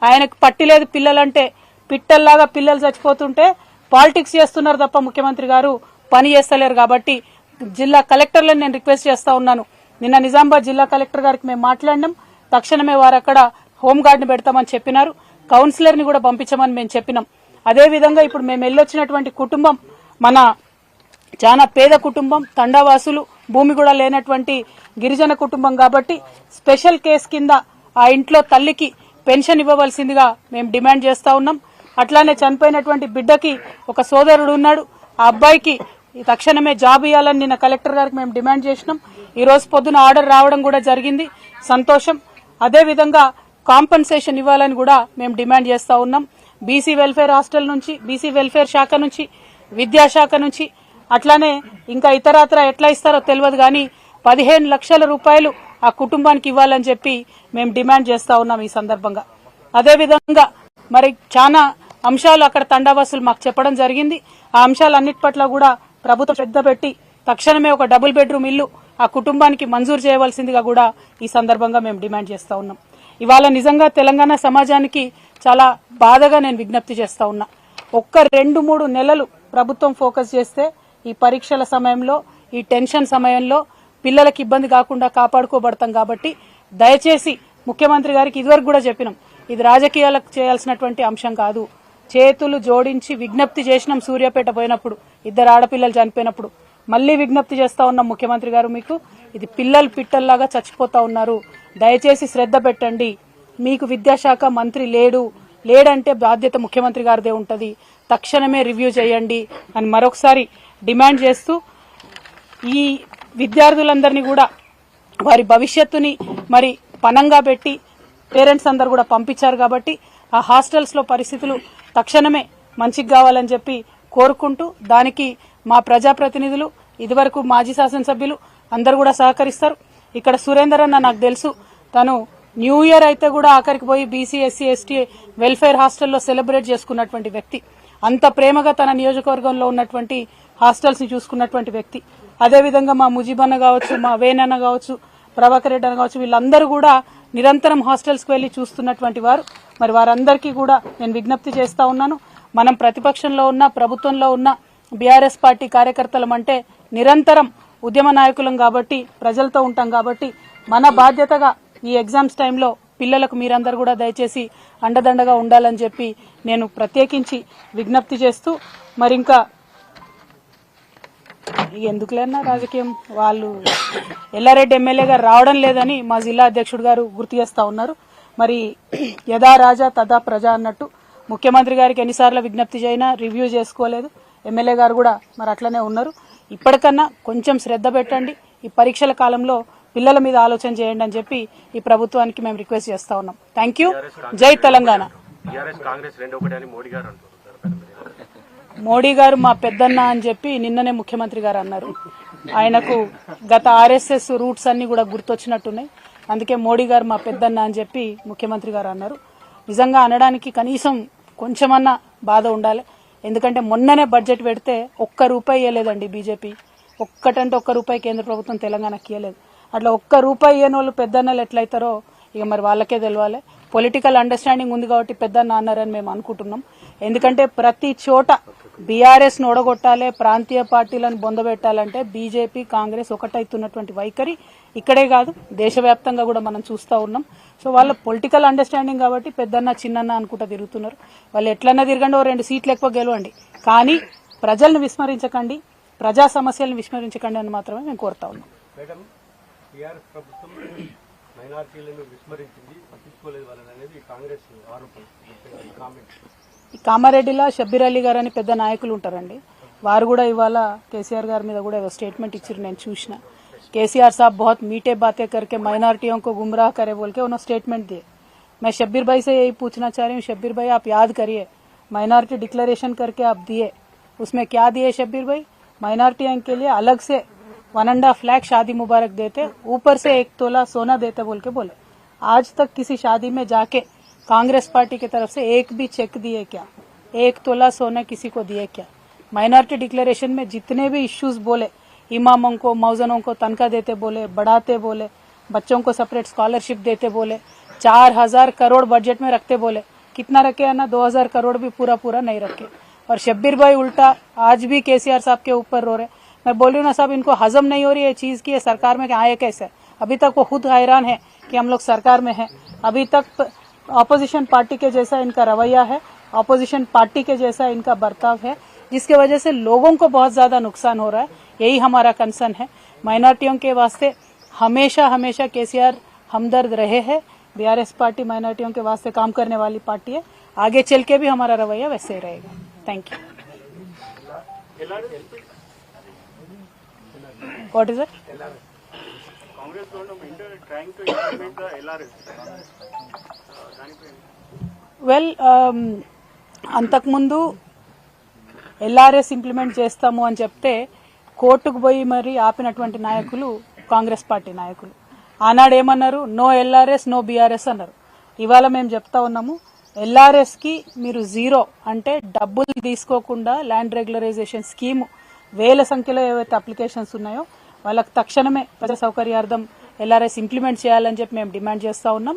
ఆయనకు పట్టి లేదు పిల్లలంటే, పిట్టల్లాగా పిల్లలు చచ్చిపోతుంటే పాలిటిక్స్ చేస్తున్నారు తప్ప ముఖ్యమంత్రి గారు పని చేస్తలేరు. కాబట్టి జిల్లా కలెక్టర్లను నేను రిక్వెస్ట్ చేస్తా ఉన్నాను. నిన్న నిజామాబాద్ జిల్లా కలెక్టర్ గారికి మేము మాట్లాడినాం. తక్షణమే వారు అక్కడ హోంగార్డ్ని పెడతామని చెప్పినారు. కౌన్సిలర్ ని కూడా పంపించమని మేము చెప్పినాం. అదేవిధంగా ఇప్పుడు మేము వెళ్ళొచ్చినటువంటి కుటుంబం మన చాలా పేద కుటుంబం, తండావాసులు, భూమి కూడా లేనటువంటి గిరిజన కుటుంబం. కాబట్టి స్పెషల్ కేసు కింద ఆ ఇంట్లో తల్లికి పెన్షన్ ఇవ్వవలసిందిగా మేము డిమాండ్ చేస్తా ఉన్నాం. అట్లానే చనిపోయినటువంటి బిడ్డకి ఒక సోదరుడు ఉన్నాడు. ఆ అబ్బాయికి తక్షణమే జాబ్ ఇవ్వాలని నిన్న కలెక్టర్ గారికి మేము డిమాండ్ చేసినాం. ఈ రోజు పొద్దున ఆర్డర్ రావడం కూడా జరిగింది, సంతోషం. అదేవిధంగా కాంపన్సేషన్ ఇవ్వాలని కూడా మేము డిమాండ్ చేస్తా ఉన్నాం. బీసీ వెల్ఫేర్ హాస్టల్ నుంచి, బీసీ వెల్ఫేర్ శాఖ నుంచి, విద్యాశాఖ నుంచి, అట్లానే ఇంకా ఇతరత్ర ఎట్లా ఇస్తారో తెలియదు కానీ 15 లక్షల రూపాయలు ఆ కుటుంబానికి ఇవ్వాలని చెప్పి మేము డిమాండ్ చేస్తా ఉన్నాం ఈ సందర్భంగా. అదేవిధంగా మరి చాలా అంశాలు అక్కడ తండావాసులు మాకు చెప్పడం జరిగింది. ఆ అంశాలన్నిటి పట్ల కూడా ప్రభుత్వం శ్రద్ధ పెట్టి తక్షణమే ఒక డబుల్ బెడ్రూమ్ ఇల్లు ఆ కుటుంబానికి మంజూరు చేయవలసిందిగా కూడా ఈ సందర్భంగా మేము డిమాండ్ చేస్తా ఉన్నాం. ఇవాళ నిజంగా తెలంగాణ సమాజానికి చాలా బాధగా నేను విజ్ఞప్తి చేస్తా ఉన్నా. ఒక్క 2-3 నెలలు ప్రభుత్వం ఫోకస్ చేస్తే ఈ పరీక్షల సమయంలో, ఈ టెన్షన్ సమయంలో పిల్లలకు ఇబ్బంది కాకుండా కాపాడుకోబడతాం. కాబట్టి దయచేసి ముఖ్యమంత్రి గారికి ఇదివరకు కూడా చెప్పినాం, ఇది రాజకీయాలకు చేయాల్సినటువంటి అంశం కాదు. చేతులు జోడించి విజ్ఞప్తి చేసినాం సూర్యాపేట పోయినప్పుడు, 2 ఆడపిల్లలు చనిపోయినప్పుడు. మళ్లీ విజ్ఞప్తి చేస్తా ఉన్నాం ముఖ్యమంత్రి గారు, మీకు ఇది పిల్లలు పిట్టల్లాగా చచ్చిపోతా ఉన్నారు, దయచేసి శ్రద్ధ పెట్టండి. మీకు విద్యాశాఖ మంత్రి లేడంటే బాధ్యత ముఖ్యమంత్రి గారిదే ఉంటది, తక్షణమే రివ్యూ చేయండి అని మరొకసారి డిమాండ్ చేస్తూ, ఈ విద్యార్థులందరినీ కూడా వారి భవిష్యత్తుని మరి పనంగా పెట్టి పేరెంట్స్ అందరు కూడా పంపించారు. కాబట్టి ఆ హాస్టల్స్ లో పరిస్థితులు తక్షణమే మంచిగా కావాలని చెప్పి కోరుకుంటూ, దానికి మా ప్రజాప్రతినిధులు, ఇదివరకు మాజీ శాసనసభ్యులు అందరు కూడా సహకరిస్తారు. ఇక్కడ సురేందర్ అన్న నాకు తెలుసు, తను న్యూ ఇయర్ అయితే కూడా ఆఖరికి పోయి బీసీ, ఎస్సీ, ఎస్టీ వెల్ఫేర్ హాస్టల్లో సెలబ్రేట్ చేసుకున్నటువంటి వ్యక్తి. అంత ప్రేమగా తన నియోజకవర్గంలో ఉన్నటువంటి హాస్టల్స్ ని చూసుకున్నటువంటి వ్యక్తి. అదేవిధంగా మా ముజీబన్న కావచ్చు, మా వేనన్న కావచ్చు, ప్రభాకర్ రెడ్డి అన్న కావచ్చు, వీళ్ళందరూ కూడా నిరంతరం హాస్టల్స్ కు వెళ్లి చూస్తున్నటువంటి వారు. మరి వారందరికీ కూడా నేను విజ్ఞప్తి చేస్తా ఉన్నాను, మనం ప్రతిపక్షంలో ఉన్న, ప్రభుత్వంలో ఉన్న బీఆర్ఎస్ పార్టీ కార్యకర్తలం అంటే నిరంతరం ఉద్యమ నాయకులం కాబట్టి, ప్రజలతో ఉంటాం కాబట్టి, మన బాధ్యతగా ఈ ఎగ్జామ్స్ టైంలో పిల్లలకు మీరందరూ కూడా దయచేసి అండదండగా ఉండాలని చెప్పి నేను ప్రత్యేకించి విజ్ఞప్తి చేస్తూ, మరి ఇంకా ఎందుకులేనా రాజకీయం, వాళ్ళు ఎల్లారెడ్డి ఎమ్మెల్యే గారు రావడం లేదని మా జిల్లా అధ్యక్షుడు గారు గుర్తు చేస్తా ఉన్నారు. మరి యథా రాజా తదా ప్రజ అన్నట్టు ముఖ్యమంత్రి గారికి ఎన్నిసార్లు విజ్ఞప్తి చేసినా రివ్యూ చేసుకోలేదు. ఎమ్మెల్యే గారు కూడా మరి అట్లనే ఉన్నారు. ఇప్పటికన్నా కొంచెం శ్రద్ధ పెట్టండి, ఈ పరీక్షల కాలంలో పిల్లల మీద ఆలోచన చేయండి అని చెప్పి ఈ ప్రభుత్వానికి మేము రిక్వెస్ట్ చేస్తా ఉన్నాం. Thank you. జై తెలంగాణ. మోడీ గారు మా పెద్దన్న అని చెప్పి నిన్ననే ముఖ్యమంత్రి గారు అన్నారు. ఆయనకు గత ఆర్ఎస్ఎస్ రూట్స్ అన్ని కూడా గుర్తొచ్చినట్టున్నాయి. అందుకే మోడీ గారు మా పెద్దన్న అని చెప్పి ముఖ్యమంత్రి గారు అన్నారు. నిజంగా అనడానికి కనీసం కొంచెమన్నా బాధ ఉండాలి. ఎందుకంటే మొన్ననే బడ్జెట్ పెడితే ₹1 ఇవ్వలేదండి బీజేపీ. ఒక్కటంటే ₹1 కేంద్ర ప్రభుత్వం తెలంగాణకి ఇవ్వలేదు. అట్లా ₹1 ఇవ్వని వాళ్ళు పెద్దన్నలు ఎట్లయితారో ఇక మరి వాళ్ళకే తెలవాలి. పొలిటికల్ అండర్స్టాండింగ్ ఉంది కాబట్టి పెద్దన్న అన్నారని మేము అనుకుంటున్నాం. ఎందుకంటే ప్రతి చోట బీఆర్ఎస్ ను ఓడగొట్టాలి, ప్రాంతీయ పార్టీలను బొందబెట్టాలంటే బీజేపీ, కాంగ్రెస్ ఒకటైతున్నటువంటి వైఖరి ఇక్కడే కాదు దేశవ్యాప్తంగా కూడా మనం చూస్తూ ఉన్నాం. సో వాళ్ళ పొలిటికల్ అండర్స్టాండింగ్ కాబట్టి పెద్దన్న చిన్నన్న అనుకుంటా తిరుగుతున్నారు. వాళ్ళు ఎట్లన్నా తిరగండి, 2 సీట్లు ఎక్కువ గెలవండి, కానీ ప్రజలను విస్మరించకండి, ప్రజా సమస్యలను విస్మరించకండి అని మాత్రమే మేము కోరుతా ఉన్నాం. కామారెడ్డిలో షబ్బీర్ అలీ గారు అని పెద్ద నాయకులు ఉంటారండి. వారు కూడా ఇవాళ కేసీఆర్ గారి మీద కూడా ఏదో స్టేట్మెంట్ ఇచ్చారు, నేను చూసిన. केसीआर साहब बहुत मीठे बातें करके माइनॉरिटियों को गुमराह करे बोल के उन्होंने स्टेटमेंट दिए। मैं शब्बीर भाई से यही पूछना चाह रही हूँ, शब्बीर भाई आप याद करिए, माइनॉरिटी डिक्लेरेशन करके आप दिए, उसमें क्या दिए शब्बीर भाई? माइनॉरिटियों के लिए अलग से 1.5 लाख शादी मुबारक देते, ऊपर से 1 तोला सोना देते बोल के बोले। आज तक किसी शादी में जाके कांग्रेस पार्टी की तरफ से एक भी चेक दिए क्या? 1 तोला सोना किसी को दिए क्या? माइनॉरिटी डिक्लेरेशन में जितने भी इश्यूज बोले, इमामों को, मौजनों को तनख्वाह देते बोले, बढ़ाते बोले, बच्चों को सेपरेट स्कॉलरशिप देते बोले, 4000 करोड़ बजट में रखते बोले, कितना रखे है ना, 2000 करोड़ भी पूरा पूरा नहीं रखे। और शब्बीर भाई उल्टा आज भी केसीआर साहब के ऊपर रो रहे। मैं बोल रही हूँ ना साहब, इनको हजम नहीं हो रही है चीज की, सरकार में आए कैसे। अभी तक वो खुद हैरान है कि हम लोग सरकार में हैं। अभी तक ऑपोजिशन पार्टी के जैसा इनका रवैया है, ऑपोजिशन पार्टी के जैसा इनका बर्ताव है, जिसके वजह से लोगों को बहुत ज्यादा नुकसान हो रहा है। यही हमारा कंसर्न है। माइनॉरिटियों के वास्ते हमेशा हमेशा केसीआर हमदर्द रहे हैं। बीआरएस पार्टी माइनॉरिटियों के वास्ते काम करने वाली पार्टी है। आगे चल के भी हमारा रवैया वैसे ही रहेगा। Thank you. What is it? Congress government trying to implement the LRS. Well అంతకుముందు ఎల్ఆర్ఎస్ ఇంప్లిమెంట్ చేస్తాము అని చెప్తే కోర్టుకు పోయి మరి ఆపినటువంటి నాయకులు కాంగ్రెస్ పార్టీ నాయకులు. ఆనాడు ఏమన్నారు, నో ఎల్ఆర్ఎస్ నో బీఆర్ఎస్ అన్నారు. ఇవాళ మేము చెప్తా ఉన్నాము, ఎల్ఆర్ఎస్ కి మీరు జీరో అంటే డబ్బులు తీసుకోకుండా ల్యాండ్ రెగ్యులరైజేషన్ స్కీమ్ వేల సంఖ్యలో ఏవైతే అప్లికేషన్స్ ఉన్నాయో వాళ్ళకి తక్షణమే ప్రజా సౌకర్యార్థం ఎల్ఆర్ఎస్ ఇంప్లిమెంట్ చేయాలని చెప్పి మేము డిమాండ్ చేస్తా ఉన్నాం.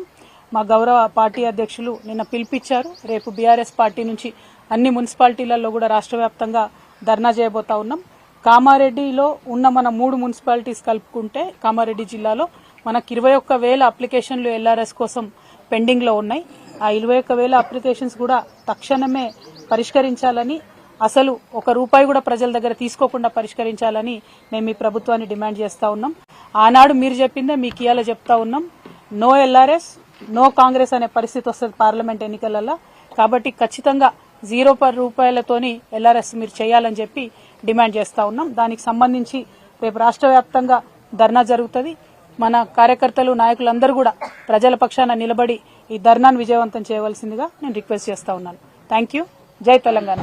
మా గౌరవ పార్టీ అధ్యక్షులు నిన్న పిలిపించారు. రేపు బీఆర్ఎస్ పార్టీ నుంచి అన్ని మున్సిపాలిటీలలో కూడా రాష్ట్ర వ్యాప్తంగా ధర్నా చేయబోతా ఉన్నాం. కామారెడ్డిలో ఉన్న మన 3 మున్సిపాలిటీస్ కలుపుకుంటే కామారెడ్డి జిల్లాలో మనకు 21,000 అప్లికేషన్లు ఎల్ఆర్ఎస్ కోసం పెండింగ్ లో ఉన్నాయి. ఆ 21,000 అప్లికేషన్స్ కూడా తక్షణమే పరిష్కరించాలని, అసలు ₹1 కూడా ప్రజల దగ్గర తీసుకోకుండా పరిష్కరించాలని మేము ఈ ప్రభుత్వాన్ని డిమాండ్ చేస్తా ఉన్నాం. ఆనాడు మీరు చెప్పిందే మీకు ఇవాళ చెప్తా ఉన్నాం, నో ఎల్ఆర్ఎస్ నో కాంగ్రెస్ అనే పరిస్థితి వస్తుంది పార్లమెంట్ ఎన్నికలలో. కాబట్టి ఖచ్చితంగా ₹0 ఎల్ఆర్ఎస్ మీరు చేయాలని చెప్పి డిమాండ్ చేస్తా ఉన్నాం. దానికి సంబంధించి రేపు రాష్ట్ర వ్యాప్తంగా ధర్నా జరుగుతుంది. మన కార్యకర్తలు నాయకులందరూ కూడా ప్రజల పక్షాన నిలబడి ఈ ధర్నాను విజయవంతం చేయవలసిందిగా నేను రిక్వెస్ట్ చేస్తా ఉన్నాను. Thank you. జై తెలంగాణ.